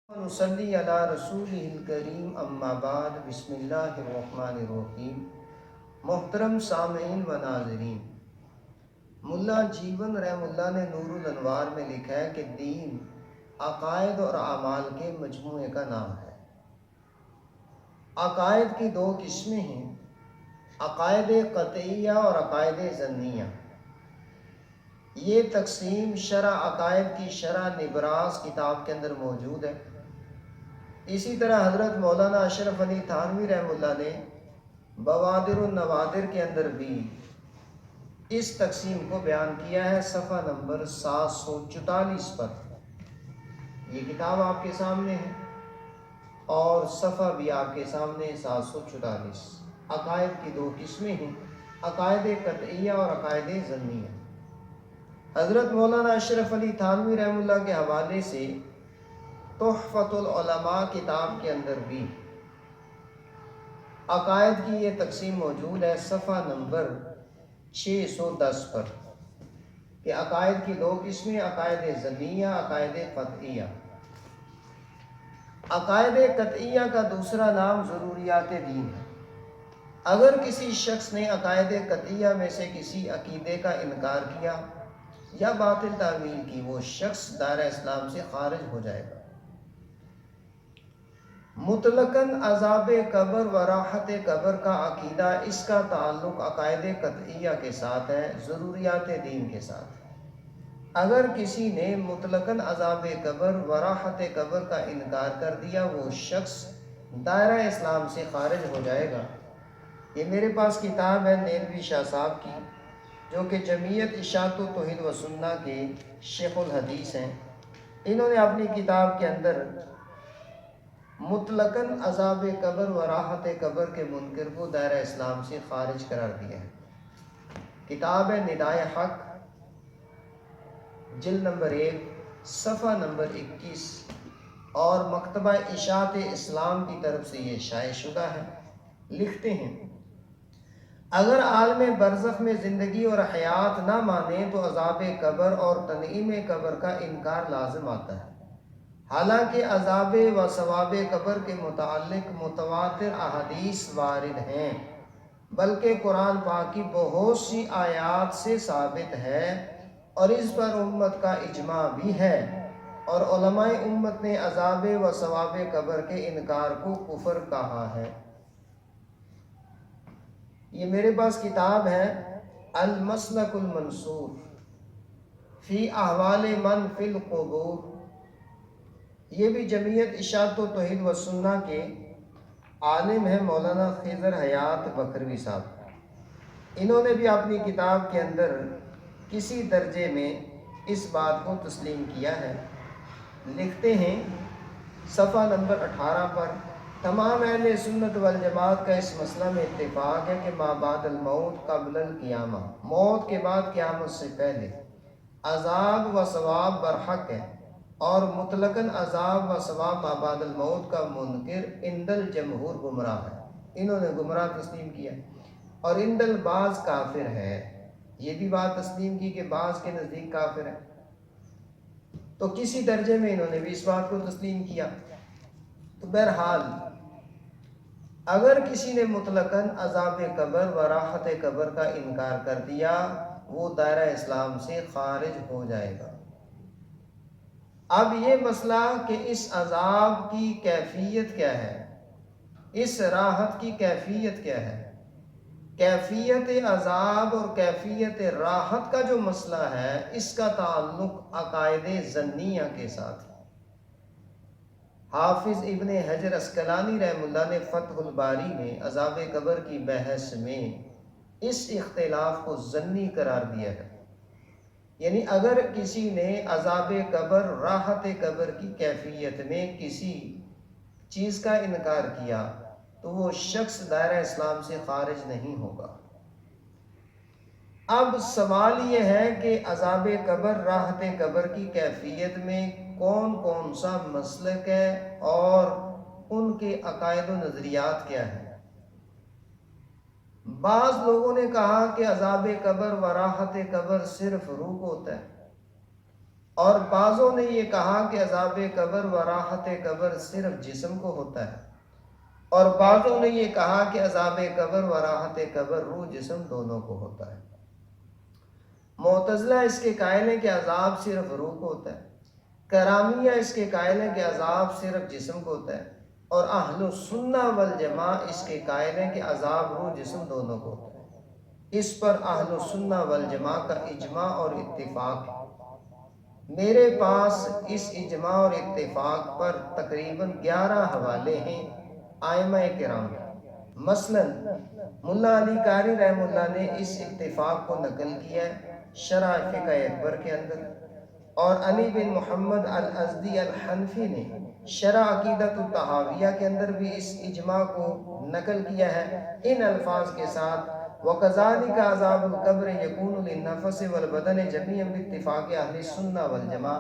نصلی علی رسولہ الکریم اما بعد بسم اللہ الرحمن الرحیم۔ محترم سامعین و ناظرین، ملا جیون رحم اللہ نے نور الانوار میں لکھا ہے کہ دین عقائد اور اعمال کے مجموعے کا نام ہے۔ عقائد کی دو قسمیں ہیں، عقائد قطعیہ اور عقائد ظنیہ۔ یہ تقسیم شرح عقائد کی شرح نبراس کتاب کے اندر موجود ہے۔ اسی طرح حضرت مولانا اشرف علی تھانوی رحمہ اللہ نے بوادر النوادر کے اندر بھی اس تقسیم کو بیان کیا ہے، صفحہ نمبر 744 پر۔ یہ کتاب آپ کے سامنے ہے اور صفحہ بھی آپ کے سامنے 744۔ عقائد کی دو قسمیں ہیں، عقائد قطعیہ اور عقائد ظنیہ۔ حضرت مولانا اشرف علی تھانوی رحمہ اللہ کے حوالے سے تحفۃ العلماء کتاب کے اندر بھی عقائد کی یہ تقسیم موجود ہے، صفحہ نمبر 610 پر، کہ عقائد کی دو قسمیں، عقائد ظنیہ، عقائد قطعیہ۔ عقائد قطعیہ کا دوسرا نام ضروریات دین ہے۔ اگر کسی شخص نے عقائد قطعیہ میں سے کسی عقیدے کا انکار کیا یا باطل تعمیل کی، وہ شخص دائرہ اسلام سے خارج ہو جائے گا۔ مطلقاً عذاب قبر و راحت قبر کا عقیدہ، اس کا تعلق عقائد قطعیہ کے ساتھ ہے، ضروریات دین کے ساتھ۔ اگر کسی نے مطلقاً عذاب قبر و راحت قبر کا انکار کر دیا، وہ شخص دائرہ اسلام سے خارج ہو جائے گا۔ یہ میرے پاس کتاب ہے نیلوی شاہ صاحب کی، جو کہ جمعیت اشاعت و توحید و سنہ کے شیخ الحدیث ہیں۔ انہوں نے اپنی کتاب کے اندر مطلقاً عذاب قبر و راحت قبر کے منکر کو دائرہ اسلام سے خارج قرار دیا ہے۔ کتاب ہے ندائے حق، جلد نمبر 1، صفحہ نمبر 21، اور مکتبہ اشاعت اسلام کی طرف سے یہ شائع شدہ ہے۔ لکھتے ہیں، اگر عالم برزخ میں زندگی اور حیات نہ مانے تو عذاب قبر اور تنعیم قبر کا انکار لازم آتا ہے۔ حالانکہ عذاب و ثواب قبر کے متعلق متواتر احادیث وارد ہیں، بلکہ قرآن پاک کی بہت سی آیات سے ثابت ہے، اور اس پر امت کا اجماع بھی ہے، اور علماء امت نے عذاب و ثواب قبر کے انکار کو کفر کہا ہے۔ یہ میرے پاس کتاب ہے المسلک المنصور فی احوال من فی القبور۔ یہ بھی جمعیت اشاعت و توحید و سنہ کے عالم ہیں مولانا خضر حیات بکروی صاحب۔ انہوں نے بھی اپنی کتاب کے اندر کسی درجے میں اس بات کو تسلیم کیا ہے۔ لکھتے ہیں صفحہ نمبر 18 پر، تمام اہل سنت والجماعت کا اس مسئلہ میں اتفاق ہے کہ ما بعد الموت قبل القیامہ، موت کے بعد قیامت سے پہلے عذاب و ثواب برحق ہے، اور مطلقاً عذاب و ثواب ما بعد الموت کا منکر عند الجمہور گمراہ ہے۔ انہوں نے گمراہ تسلیم کیا، اور عند البعض کافر ہے۔ یہ بھی بات تسلیم کی کہ بعض کے نزدیک کافر ہے، تو کسی درجے میں انہوں نے بھی اس بات کو تسلیم کیا۔ تو بہرحال اگر کسی نے مطلقاً عذاب قبر و راحت قبر کا انکار کر دیا، وہ دائرہ اسلام سے خارج ہو جائے گا۔ اب یہ مسئلہ کہ اس عذاب کی کیفیت کیا ہے، اس راحت کی کیفیت کیا ہے، کیفیت عذاب اور کیفیت راحت کا جو مسئلہ ہے، اس کا تعلق عقائد ظنیہ کے ساتھ ہے۔ حافظ ابن حجر عسقلانی رحمہ اللہ نے فتح الباری میں عذاب قبر کی بحث میں اس اختلاف کو ظنی قرار دیا ہے۔ یعنی اگر کسی نے عذاب قبر، راحت قبر کی کیفیت میں کسی چیز کا انکار کیا تو وہ شخص دائرہ اسلام سے خارج نہیں ہوگا۔ اب سوال یہ ہے کہ عذاب قبر، راحت قبر کی کیفیت میں کون کون سا مسلک ہے اور ان کے عقائد و نظریات کیا ہیں۔ بعض لوگوں نے کہا کہ عذاب قبر و راحت قبر صرف روح کو ہوتا ہے، اور بعضوں نے یہ کہا کہ عذاب قبر و راحت قبر صرف جسم کو ہوتا ہے، اور بعضوں نے یہ کہا کہ عذاب قبر و راحت قبر روح جسم دونوں کو ہوتا ہے۔ معتزلہ اس کے قائل ہیں کہ عذاب صرف روح کو ہوتا ہے، کرامیہ اس کے قائل ہیں کہ عذاب صرف جسم کو ہوتا ہے، اور اہل السنہ والجماع اس کے قائل ہیں کہ عذاب روح جسم دونوں کو ہوتا ہے۔ اس پر اہل السنہ والجماع کا اجماع اور اتفاق ہے۔ میرے پاس اس اجماع اور اتفاق پر تقریباً 11 حوالے ہیں ائمہ کرام۔ مثلا ملا علی قاری رحمہ اللہ نے اس اتفاق کو نقل کیا ہے شرح فقہ اکبر کے اندر، اور علی بن محمد الازدی الحنفی نے شرح عقیدۃ الطحاویہ کے اندر بھی اس اجماع کو نقل کیا ہے ان الفاظ کے ساتھ: وَكَذَلِكَ عَذَابُ الْقَبْرِ يَكُونُ لِلنَّفْسِ وَالْبَدَنِ جَمِيعًا بِاتِّفَاقِ اہل السنہ والجماع۔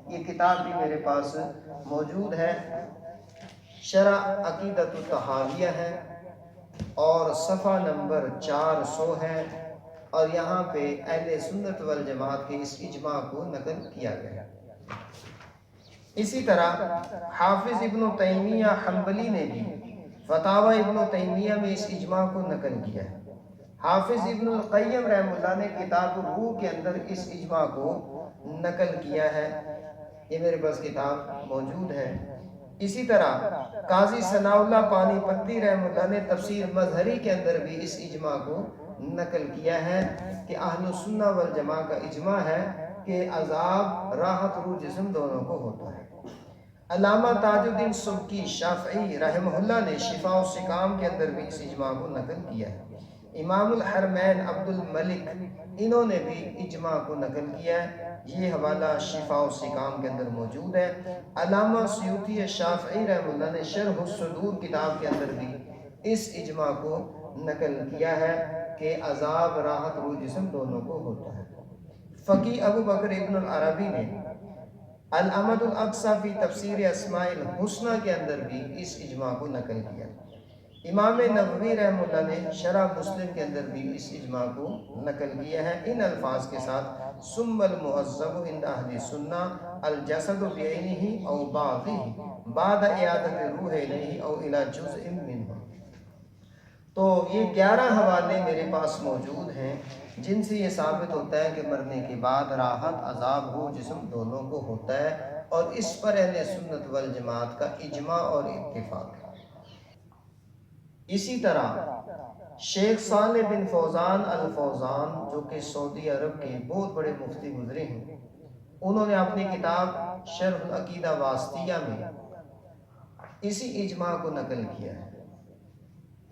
یہ کتاب بھی میرے پاس موجود ہے، شرح عقیدۃ الطحاویہ ہے، اور صفحہ نمبر 400 ہے، اور یہاں پہ اہل سنت والجماعت کے اس اجماع کو نقل کیا گیا۔ اسی طرح حافظ ابن تیمیہ حنبلی نے بھی فتاوی ابن تیمیہ میں اس اجماع کو نقل کیا ہے۔ حافظ ابن القیم رحمہ اللہ نے کتاب الروح کے اندر اس اجماع کو نقل کیا ہے، یہ میرے پاس کتاب موجود ہے۔ اسی طرح قاضی ثناء اللہ پانی پتی رحمہ اللہ نے تفسیر مظہری کے اندر بھی اس اجماع کو نقل کیا ہے کہ اہل السنہ والجماع کا اجماع ہے کہ عذاب راحت روح جسم دونوں کو ہوتا ہے۔ علامہ تاج الدین سبکی شافعی رحمہ اللہ نے شفاء السقام کے اندر بھی اس اجماع کو نقل کیا ہے۔ امام الحرمین عبد الملک انہوں نے بھی اجماع کو نقل کیا ہے، یہ حوالہ شفاء السقام کے اندر موجود ہے۔ علامہ سیوطی شافعی رحمہ اللہ نے شرح الصدور کتاب کے اندر بھی اس اجماع کو نقل کیا ہے کہ عذاب راحت روح جسم دونوں کو ہوتا ہے۔ فقی ابو بکر ابن العربی نے الامد الاقصی فی تفسیر اسماء الحسنى کے اندر بھی اس اجماع کو نقل کیا۔ امام نووی رحمہ اللہ نے شرح مسلم کے اندر بھی اس اجماع کو نقل کیا ہے ان الفاظ کے ساتھ: ثم المہذب عند اہل السنہ الجسد بعینہ او بعضہ بعد اعادۃ الروح الیہ او الی جزء منہ۔ تو یہ 11 حوالے میرے پاس موجود ہیں جن سے یہ ثابت ہوتا ہے کہ مرنے کے بعد راحت عذاب روح جسم دونوں کو ہوتا ہے، اور اس پر اہل سنت والجماعت کا اجماع اور اتفاق ہے۔ اسی طرح شیخ صالح بن فوزان الفوزان جو کہ سعودی عرب کے بہت بڑے مفتی گزرے ہیں، انہوں نے اپنی کتاب شرح العقیدہ واسطیہ میں اسی اجماع کو نقل کیا ہے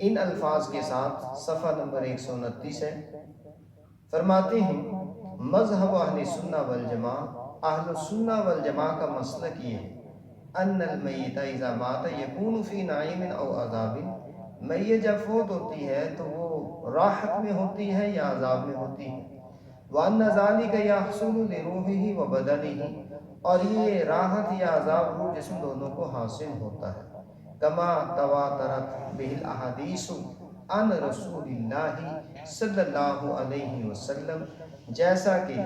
ان الفاظ کے ساتھ، صفحہ نمبر 129 ہے۔ فرماتے ہیں: مذہب اہل سنہ والجماع، اہل سنہ والجماع کا مسلک یہ ہے ان المیت اذا مات یکون فی نعیم او عذاب، میت جب فوت ہوتی ہے تو وہ راحت میں ہوتی ہے یا عذاب میں ہوتی ہے۔ وَأَنَّ ذَلِكَ يَحْصُلُ لِرُوحِهِ وَبَدَنِهِ، اور یہ راحت یا عذاب روح جسم دونوں کو حاصل ہوتا ہے۔ کما تواترت بہ الاحادیث عن رسول اللہ صلی اللہ علیہ وسلم، جیسا کہ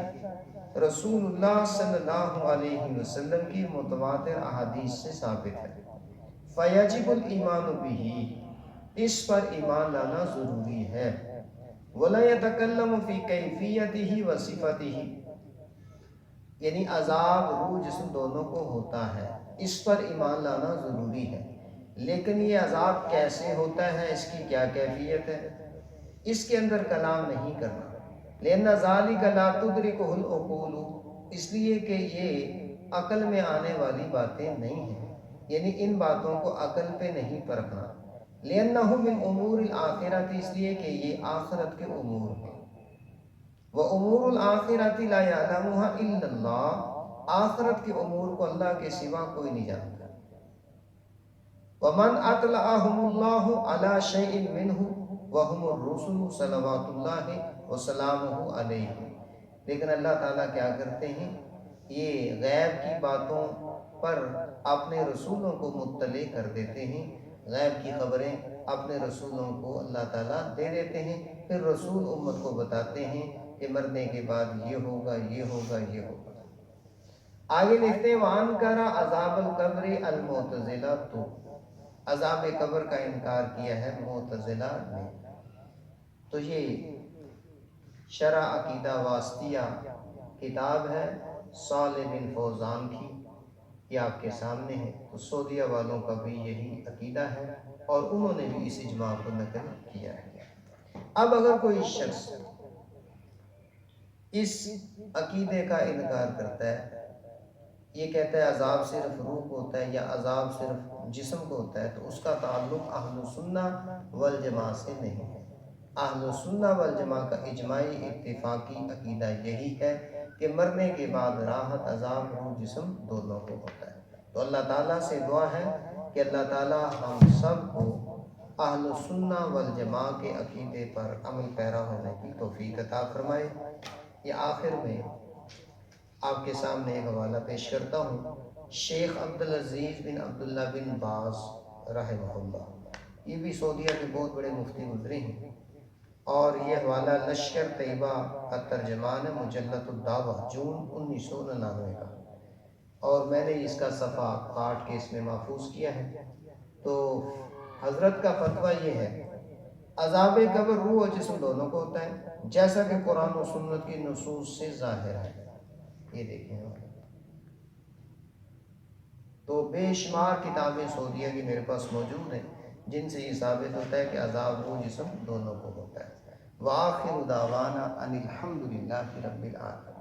رسول اللہ صلی اللہ علیہ وسلم کی متواتر احادیث سے ثابت ہے۔ فَيَجِبُ الْإِيمَانُ بِهِ، اس پر ایمان لانا ضروری ہے۔ وَلَا يَتَكَلَّمُ فِي كَيْفِيَّتِهِ وَصِفَتِهِ، یعنی عذاب روح جسم دونوں کو ہوتا ہے، اس پر ایمان لانا ضروری ہے، لیکن یہ عذاب کیسے ہوتا ہے، اس کی کیا کیفیت ہے، اس کے اندر کلام نہیں کرنا۔ لأن ذَلِكَ لَا تُدْرِكُهُ الْعُقُولُ، اس لیے کہ یہ عقل میں آنے والی باتیں نہیں ہیں، یعنی ان باتوں کو عقل پہ نہیں پرکھنا۔ لأنه من امور الآخرۃ، اس لیے کہ یہ آخرت کے امور ہیں۔ وَأُمُورُ الْآخِرَةِ لَا يَعْلَمُهَا إِلَّا اللَّهُ، آخرت کے امور کو اللہ کے سوا کوئی نہیں جانتا۔ وَمَنْ أَطْلَعَهُمُ اللَّهُ عَلَى شَيْءٍ مِّنْهُ وَهُمُ الرُّسُلُ صَلَوَاتُ اللَّهِ وَسَلَامُهُ عَلَيْهِ، لیکن اللہ تعالیٰ کیا کرتے ہیں، یہ غیب کی باتوں پر اپنے رسولوں کو مطلع کر دیتے ہیں، غیب کی خبریں اپنے رسولوں کو اللہ تعالیٰ دے دیتے ہیں، پھر رسول امت کو بتاتے ہیں کہ مرنے کے بعد یہ ہوگا، یہ ہوگا، یہ ہوگا۔ آگے لکھتے ہیں وان کرا عذاب القبر المعتزلہ، تو عذاب قبر کا انکار کیا ہے معتزلہ نے۔ تو یہ شرح عقیدہ واسطیہ کتاب ہے صالح بن فوزان کی، یہ آپ کے سامنے ہے۔ تو سعودیہ والوں کا بھی یہی عقیدہ ہے اور انہوں نے بھی اس اجماع کو نقل کیا ہے۔ اب اگر کوئی شخص اس عقیدے کا انکار کرتا ہے، یہ کہتا ہے عذاب صرف روح کو ہوتا ہے یا عذاب صرف جسم کو ہوتا ہے، تو اس کا تعلق اہل سنہ والجماع سے نہیں ہے۔ اہل سنہ والجماع کا اجماعی اتفاقی عقیدہ یہی ہے کہ مرنے کے بعد راحت عذاب روح جسم دونوں کو ہوتا ہے۔ تو اللہ تعالیٰ سے دعا ہے کہ اللہ تعالیٰ ہم سب کو اہل سنہ والجماع کے عقیدے پر عمل پیرا ہونے کی توفیق عطا فرمائے۔ یہ آخر میں آپ کے سامنے ایک حوالہ پیش کرتا ہوں، شیخ عبدالعزیز بن عبداللہ بن باز رحمہ اللہ، یہ بھی سعودیہ کے بہت بڑے مفتی گزرے ہیں، اور یہ حوالہ لشکر طیبہ کا ترجمان ہے، مجلۃ الدعوہ جون 1999 کا، اور میں نے اس کا صفحہ کاٹ کے اس میں محفوظ کیا ہے۔ تو حضرت کا فتویٰ یہ ہے عذاب قبر روح و جسم دونوں کو ہوتا ہے، جیسا کہ قرآن و سنت کی نصوص سے ظاہر ہے۔ یہ دیکھیں، تو بے شمار کتابیں سعودیہ کی میرے پاس موجود ہیں جن سے یہ ثابت ہوتا ہے کہ عذاب روح جسم دونوں کو ہوتا ہے۔ وآخر دعوانا ان الحمد للہ رب العالمین۔